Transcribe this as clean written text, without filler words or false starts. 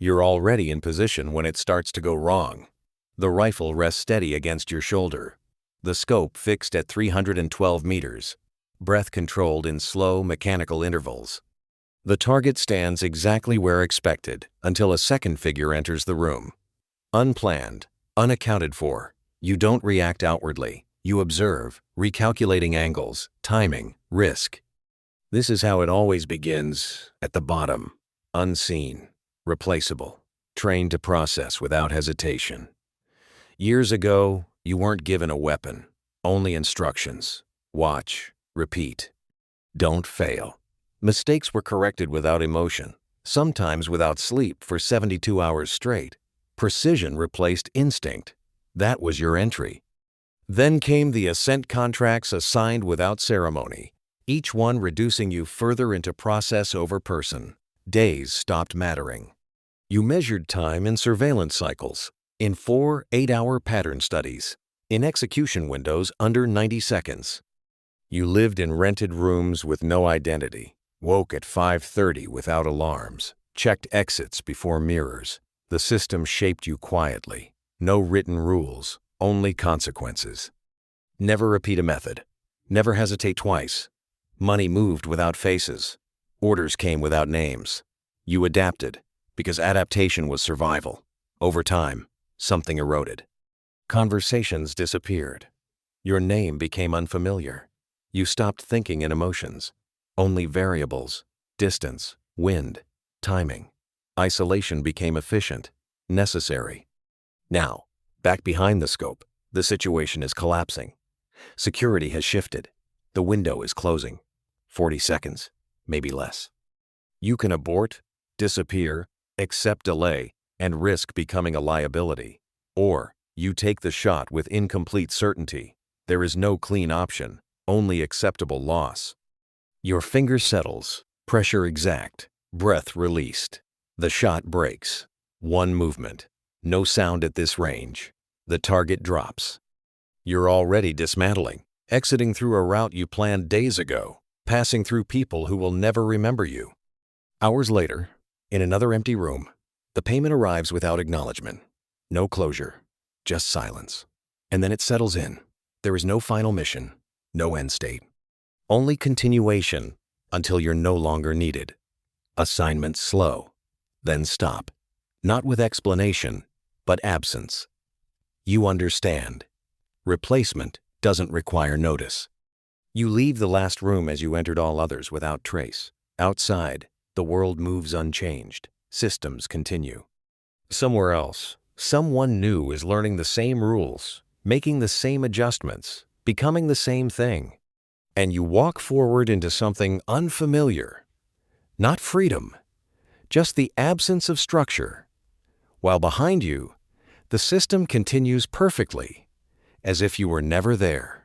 You're already in position when it starts to go wrong. The rifle rests steady against your shoulder. The scope fixed at 312 meters. Breath controlled in slow, mechanical intervals. The target stands exactly where expected until a second figure enters the room. Unplanned, unaccounted for. You don't react outwardly. You observe, recalculating angles, timing, risk. This is how it always begins, at the bottom. Unseen, replaceable, trained to process without hesitation. Years ago, you weren't given a weapon, only instructions. Watch, repeat. Don't fail. Mistakes were corrected without emotion, sometimes without sleep for 72 hours straight. Precision replaced instinct. That was your entry. Then came the ascent contracts assigned without ceremony, each one reducing you further into process over person. Days stopped mattering. You measured time in surveillance cycles, in 4 8-hour pattern studies, in execution windows under 90 seconds. You lived in rented rooms with no identity, woke at 5:30 without alarms, checked exits before mirrors. The system shaped you quietly. No written rules, only consequences. Never repeat a method. Never hesitate twice. Money moved without faces. Orders came without names. You adapted, because adaptation was survival. Over time, something eroded. Conversations disappeared. Your name became unfamiliar. You stopped thinking in emotions. Only variables, distance, wind, timing. Isolation became efficient, necessary. Now, back behind the scope, the situation is collapsing. Security has shifted. The window is closing. 40 seconds, maybe less. You can abort, disappear, accept delay, and risk becoming a liability. Or, you take the shot with incomplete certainty. There is no clean option, only acceptable loss. Your finger settles, pressure exact, breath released. The shot breaks. One movement. No sound at this range. The target drops. You're already dismantling, exiting through a route you planned days ago, passing through people who will never remember you. Hours later, in another empty room, the payment arrives without acknowledgement. No closure, just silence. And then it settles in. There is no final mission, no end state. Only continuation until you're no longer needed. Assignment slow, then stop. Not with explanation, but absence. You understand. Replacement doesn't require notice. You leave the last room as you entered all others without trace. Outside, the world moves unchanged. Systems continue. Somewhere else, someone new is learning the same rules, making the same adjustments, becoming the same thing. And you walk forward into something unfamiliar. Not freedom, just the absence of structure. While behind you, the system continues perfectly, as if you were never there.